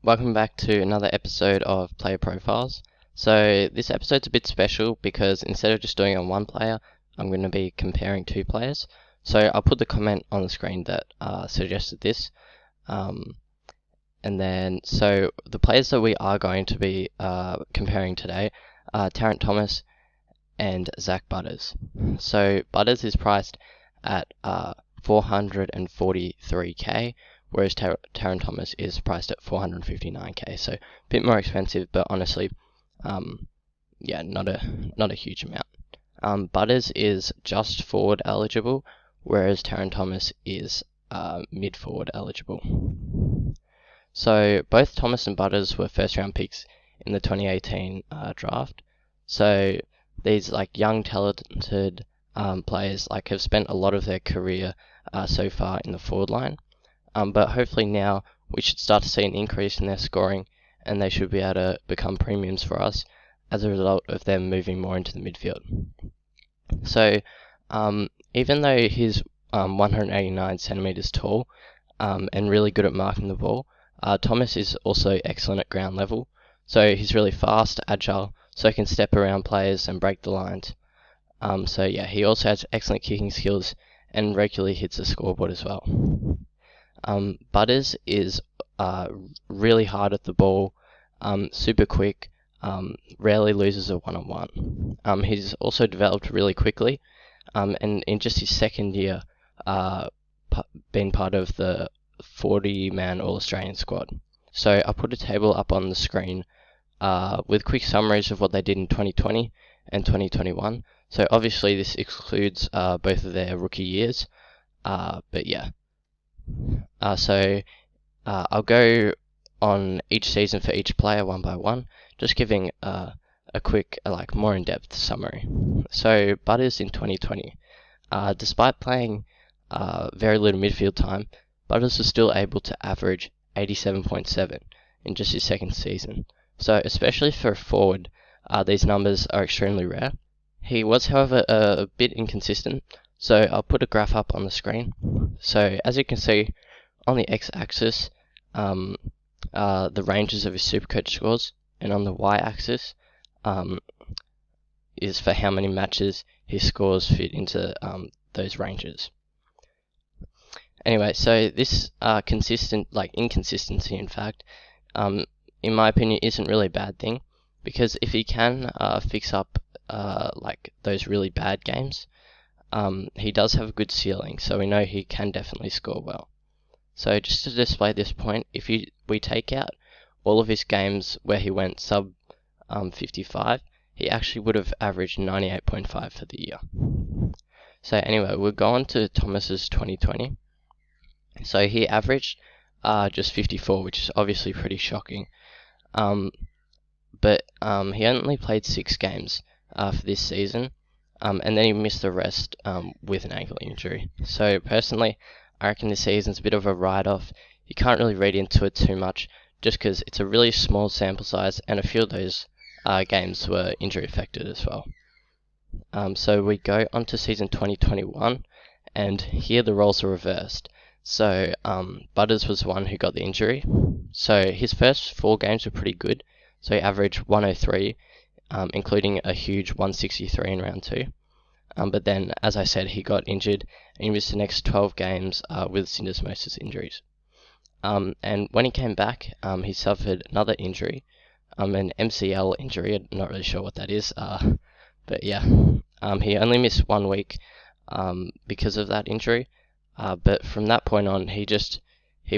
Welcome back to another episode of Player Profiles. So this episode's a bit special because instead of just doing it on one player, I'm going to be comparing two players. So I'll put the comment on the screen that suggested this. So the players that we are going to be comparing today are Tarrant Thomas and Zach Butters. So Butters is priced at 443k, whereas Tarrant Thomas is priced at 459k. So a bit more expensive, but honestly, not a huge amount. Butters is just forward eligible, whereas Tarrant Thomas is mid forward eligible. So both Thomas and Butters were first round picks in the 2018 draft. So these young talented players have spent a lot of their career so far in the forward line. But hopefully now we should start to see an increase in their scoring, and they should be able to become premiums for us as a result of them moving more into the midfield. So even though he's 189 centimeters tall and really good at marking the ball, Thomas is also excellent at ground level. So he's really fast, agile, so he can step around players and break the lines. He also has excellent kicking skills and regularly hits the scoreboard as well. Butters is really hard at the ball, super quick, rarely loses a one-on-one. He's also developed really quickly, and in just his second year, been part of the 40-man All-Australian squad. So I'll put a table up on the screen with quick summaries of what they did in 2020 and 2021. So obviously this excludes both of their rookie years, I'll go on each season for each player one by one, just giving a quick, more in-depth summary. So Butters in 2020, despite playing very little midfield time, Butters was still able to average 87.7 in just his second season. So especially for a forward, these numbers are extremely rare. He was, however, a bit inconsistent, so I'll put a graph up on the screen. So as you can see, on the x-axis, the ranges of his Supercoach scores, and on the y-axis is for how many matches his scores fit into those ranges. Anyway, so this inconsistency, in fact, in my opinion, isn't really a bad thing, because if he can fix up those really bad games, he does have a good ceiling, so we know he can definitely score well. So just to display this point, if we take out all of his games where he went sub 55, he actually would have averaged 98.5 for the year. So anyway, we'll go on to Thomas's 2020. So he averaged just 54, which is obviously pretty shocking. But he only played 6 games for this season, and then he missed the rest with an ankle injury. So personally, I reckon this season's a bit of a write-off. You can't really read into it too much, just because it's a really small sample size, and a few of those games were injury affected as well. So we go on to season 2021, and here the roles are reversed. So Butters was the one who got the injury. So his first 4 games were pretty good. So he averaged 103, including a huge 163 in round 2. But then, as I said, he got injured and he missed the next 12 games with syndesmosis injuries. And when he came back, he suffered another injury, an MCL injury. I'm not really sure what that is, but yeah, he only missed 1 week because of that injury. But from that point on, he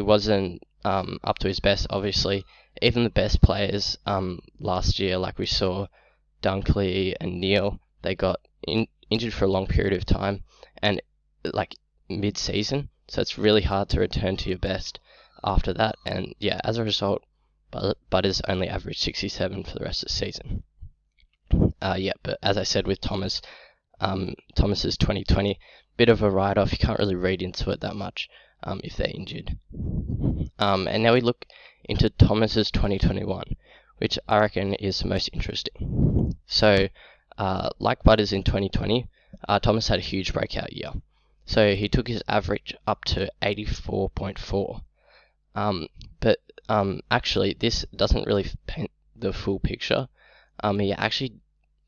wasn't up to his best. Obviously, even the best players last year, like we saw Dunkley and Neil, they got injured for a long period of time and mid-season, so it's really hard to return to your best after that. And yeah, as a result, Butters only averaged 67 for the rest of the season. But as I said with Thomas's 2020, bit of a write-off. You can't really read into it that much if they're injured. And now we look into Thomas's 2021, which I reckon is the most interesting. So, like Butters in 2020, Thomas had a huge breakout year. So he took his average up to 84.4. But Actually, this doesn't really paint the full picture. He actually,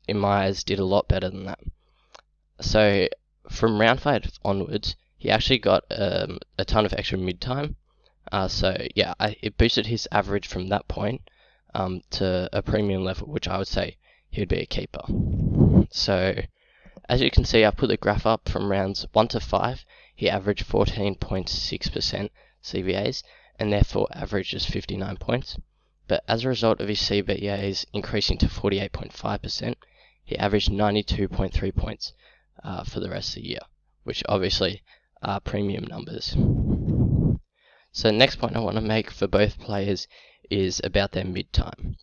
in my eyes, did a lot better than that. So from round 5 onwards, he actually got a ton of extra mid time. So yeah, it boosted his average from that point to a premium level, which I would say he would be a keeper. So as you can see, I put the graph up from rounds 1 to 5. He averaged 14.6% CBAs and therefore averages 59 points. But as a result of his CBAs increasing to 48.5%, he averaged 92.3 points for the rest of the year, which obviously are premium numbers. So the next point I want to make for both players is about their mid time.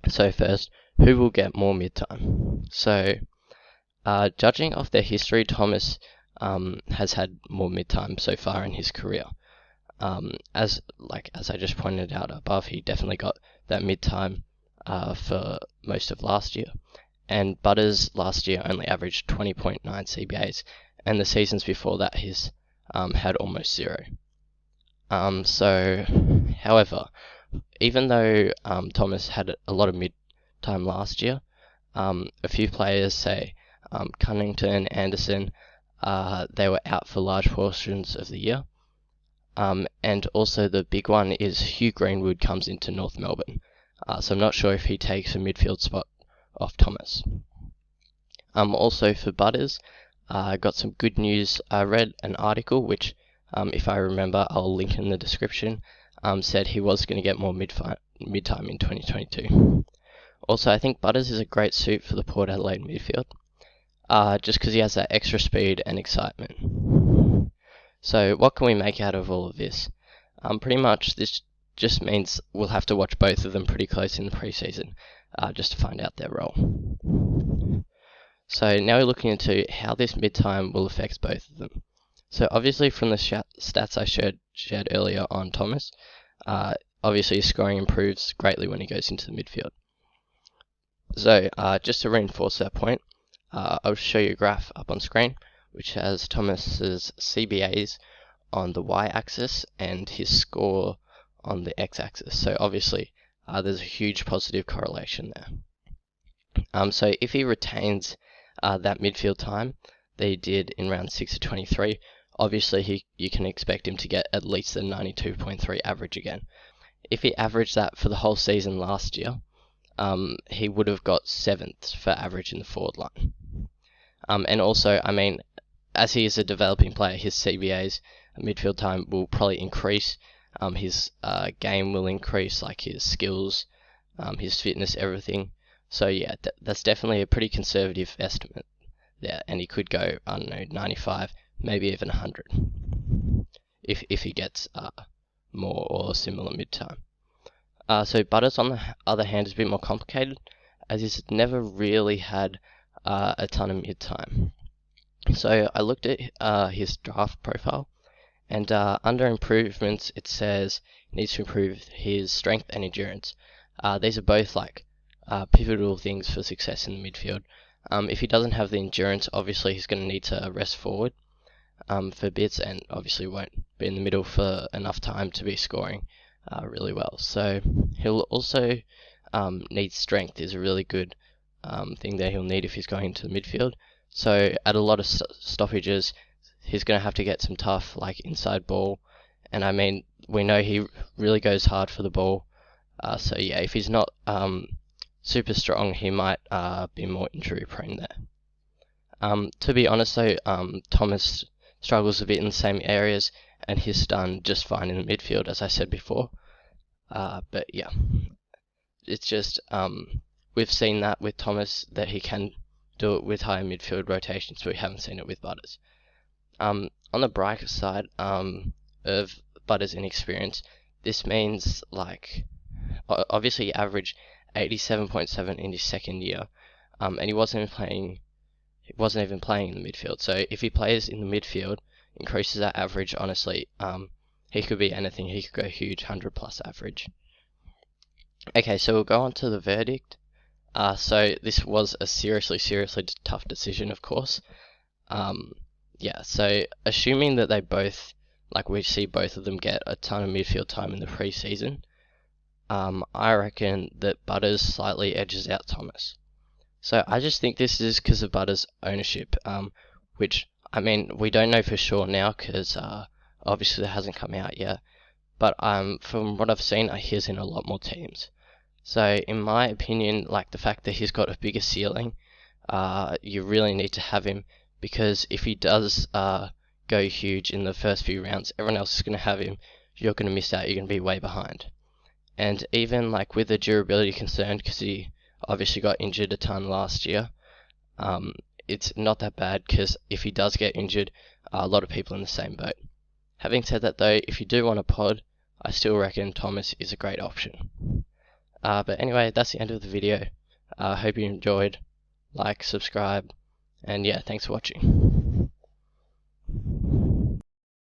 So first, who will get more mid time? So judging off their history, Thomas has had more mid time so far in his career. As I just pointed out above, he definitely got that mid time for most of last year. And Butters last year only averaged 20.9 CBAs, and the seasons before that he's had almost 0. However, even though Thomas had a lot of mid time last year, a few players, say Cunnington, Anderson, they were out for large portions of the year. And also the big one is Hugh Greenwood comes into North Melbourne. So I'm not sure if he takes a midfield spot off Thomas. Also for Butters, I got some good news. I read an article which, if I remember, I'll link in the description, said he was going to get more mid-time in 2022. Also, I think Butters is a great suit for the Port Adelaide midfield, just because he has that extra speed and excitement. So what can we make out of all of this? Pretty much this just means we'll have to watch both of them pretty close in the preseason, just to find out their role. So now we're looking into how this mid-time will affect both of them. So obviously from the stats I shared earlier on Thomas, obviously his scoring improves greatly when he goes into the midfield. So just to reinforce that point, I'll show you a graph up on screen which has Thomas's CBAs on the y-axis and his score on the x-axis. So obviously there's a huge positive correlation there. So if he retains that midfield time that he did in round 6 to 23, obviously you can expect him to get at least the 92.3 average again. If he averaged that for the whole season last year, he would have got 7th for average in the forward line. And also, I mean, as he is a developing player, his CBAs midfield time will probably increase. His game will increase, like his skills, his fitness, everything. So yeah, that's definitely a pretty conservative estimate there, and he could go, I don't know, 95, maybe even 100, if he gets more or similar mid-time. So Butters, on the other hand, is a bit more complicated, as he's never really had a ton of mid-time. So I looked at his draft profile, and under improvements it says he needs to improve his strength and endurance. These are both like pivotal things for success in the midfield. If he doesn't have the endurance, obviously he's going to need to rest forward for bits, and obviously won't be in the middle for enough time to be scoring really well. So he'll also need strength, is a really good thing that he'll need if he's going into the midfield. So at a lot of stoppages, he's going to have to get some tough, like, inside ball. And I mean, we know he really goes hard for the ball. So yeah, if he's not super strong, he might be more injury prone there. To be honest though, Thomas struggles a bit in the same areas, and he's done just fine in the midfield, as I said before. But yeah, it's just, we've seen that with Thomas, that he can do it with higher midfield rotations, but we haven't seen it with Butters. On the brighter side of Butters' inexperience, this means, like, obviously he averaged 87.7 in his second year, and he wasn't even playing in the midfield. So if he plays in the midfield, increases that average, honestly, he could be anything. He could go huge, 100 plus average. Okay, so we'll go on to the verdict. So this was a seriously tough decision, of course. Yeah, so assuming that they both, like, we see both of them get a ton of midfield time in the preseason, I reckon that Butters slightly edges out Thomas. So I just think this is because of Butters' ownership, which, I mean, we don't know for sure now because obviously it hasn't come out yet. But from what I've seen, he's in a lot more teams. So in my opinion, like the fact that he's got a bigger ceiling, you really need to have him, because if he does go huge in the first few rounds, everyone else is going to have him. You're going to miss out. You're going to be way behind. And even like with the durability concerned, because he obviously got injured a ton last year, it's not that bad, because if he does get injured, a lot of people in the same boat. Having said that though, if you do want a pod, I still reckon Thomas is a great option. But anyway, that's the end of the video. Hope you enjoyed. Like, subscribe, and yeah, thanks for watching.